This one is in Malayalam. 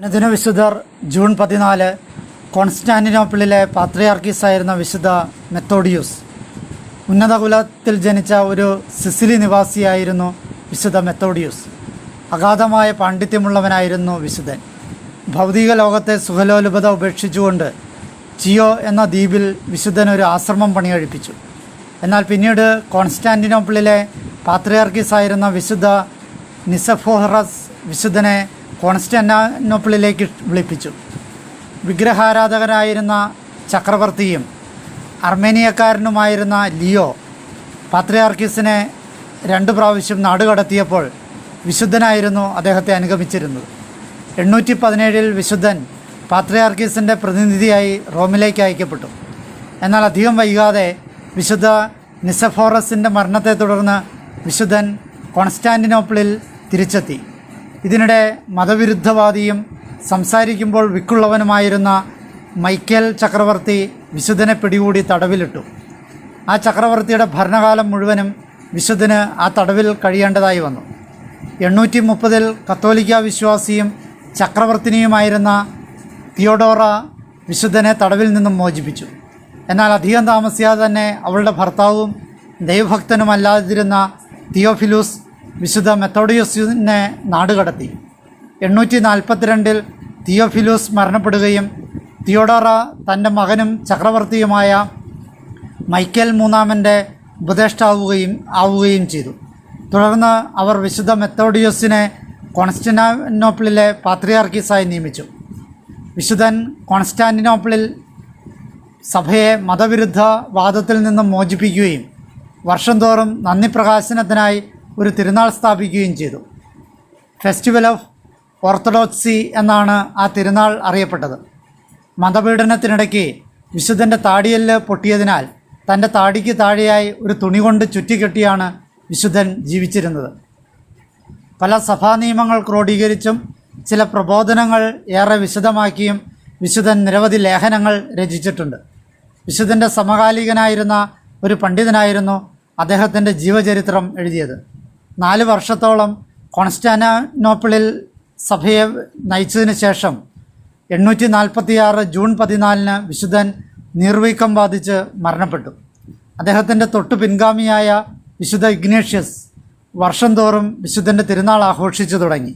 അനുദിന വിശുദ്ധർ ജൂൺ 14 കോൺസ്റ്റാന്റിനോപ്പിളിലെ പാത്രിയാർക്കീസായിരുന്ന വിശുദ്ധ മെത്തോഡിയൂസ്. ഉന്നത കുലത്തിൽ ജനിച്ച ഒരു സിസിലി നിവാസിയായിരുന്നു വിശുദ്ധ മെത്തോഡിയൂസ്. അഗാധമായ പാണ്ഡിത്യമുള്ളവനായിരുന്നു വിശുദ്ധൻ. ഭൗതിക ലോകത്തെ സുഖലോലുപത ഉപേക്ഷിച്ചുകൊണ്ട് ചിയോ എന്ന ദ്വീപിൽ വിശുദ്ധൻ ഒരു ആശ്രമം പണികഴിപ്പിച്ചു. എന്നാൽ പിന്നീട് കോൺസ്റ്റാന്റിനോപ്പിളിലെ പാത്രിയാർക്കീസായിരുന്ന വിശുദ്ധ നിസഫോറസ് വിശുദ്ധനെ കോൺസ്റ്റാന്റിനോപ്പിളിലേക്ക് വിളിപ്പിച്ചു. വിഗ്രഹാരാധകനായിരുന്ന ചക്രവർത്തിയും അർമേനിയക്കാരനുമായിരുന്ന ലിയോ പാത്രിയാർക്കീസിനെ 2 പ്രാവശ്യം നാടുകടത്തിയപ്പോൾ വിശുദ്ധനായിരുന്നു അദ്ദേഹത്തെ അനുഗമിച്ചിരുന്നത്. 817 വിശുദ്ധൻ പാത്രിയാർക്കീസിൻ്റെ പ്രതിനിധിയായി റോമിലേക്ക് അയക്കപ്പെട്ടു. എന്നാൽ അധികം വൈകാതെ വിശുദ്ധ നിസഫോറസിൻ്റെ മരണത്തെ തുടർന്ന് വിശുദ്ധൻ കോൺസ്റ്റാന്റിനോപ്പിളിൽ തിരിച്ചെത്തി. ഇതിനിടെ മതവിരുദ്ധവാദിയും സംസാരിക്കുമ്പോൾ വിക്കുള്ളവനുമായിരുന്ന മൈക്കേൽ ചക്രവർത്തി വിശുദ്ധനെ പിടികൂടി തടവിലിട്ടു. ആ ചക്രവർത്തിയുടെ ഭരണകാലം മുഴുവനും വിശുദ്ധന് ആ തടവിൽ കഴിയേണ്ടതായി വന്നു. 830 കത്തോലിക്ക വിശ്വാസിയും ചക്രവർത്തിനിയുമായിരുന്ന തിയോഡോറ വിശുദ്ധനെ തടവിൽ നിന്നും മോചിപ്പിച്ചു. എന്നാൽ അധികം താമസിയാതെ തന്നെ അവളുടെ ഭർത്താവും ദൈവഭക്തനുമല്ലാതിരുന്ന തിയോഫിലൂസ് വിശുദ്ധ മെത്തോഡിയൂസിനെ നാടുകടത്തി. 842 തിയോഫിലൂസ് മരണപ്പെടുകയും തിയോഡോറ തൻ്റെ മകനും ചക്രവർത്തിയുമായ മൈക്കേൽ മൂന്നാമൻ്റെ ഉപദേഷ്ടാവുകയും ചെയ്തു. തുടർന്ന് അവർ വിശുദ്ധ മെത്തോഡിയൂസിനെ കോൺസ്റ്റാന്റിനോപ്പിളിലെ പാത്രിയാർക്കീസായി നിയമിച്ചു. വിശുദ്ധൻ കോൺസ്റ്റാന്റിനോപ്പിളിൽ സഭയെ മതവിരുദ്ധ വാദത്തിൽ നിന്നും മോചിപ്പിക്കുകയും വർഷം തോറും നന്ദി പ്രകാശനത്തിനായി ഒരു തിരുനാൾ സ്ഥാപിക്കുകയും ചെയ്തു. ഫെസ്റ്റിവൽ ഓഫ് ഓർത്തഡോക്സി എന്നാണ് ആ തിരുനാൾ അറിയപ്പെട്ടത്. മതപീഡനത്തിനിടയ്ക്ക് വിശുദ്ധൻ്റെ താടിയെല്ല് പൊട്ടിയതിനാൽ തൻ്റെ താടിക്ക് താഴെയായി ഒരു തുണി കൊണ്ട് ചുറ്റിക്കെട്ടിയാണ് വിശുദ്ധൻ ജീവിച്ചിരുന്നത്. പല സഭാ നിയമങ്ങൾ ക്രോഡീകരിച്ചും ചില പ്രബോധനങ്ങൾ ഏറെ വിശദമാക്കിയും വിശുദ്ധൻ നിരവധി ലേഖനങ്ങൾ രചിച്ചിട്ടുണ്ട്. വിശുദ്ധൻ്റെ സമകാലികനായിരുന്ന ഒരു പണ്ഡിതനായിരുന്നു അദ്ദേഹത്തിൻ്റെ ജീവചരിത്രം എഴുതിയത്. 4 വർഷത്തോളം കോൺസ്റ്റാന്റിനോപ്പിളിൽ സഭയെ നയിച്ചതിന് ശേഷം 846 ജൂൺ 14 വിശുദ്ധൻ നീർവീക്കം ബാധിച്ച് മരണപ്പെട്ടു. അദ്ദേഹത്തിൻ്റെ തൊട്ടു പിൻഗാമിയായ വിശുദ്ധ ഇഗ്നേഷ്യസ് വർഷം തോറും വിശുദ്ധൻ്റെ തിരുനാൾ ആഘോഷിച്ചു തുടങ്ങി.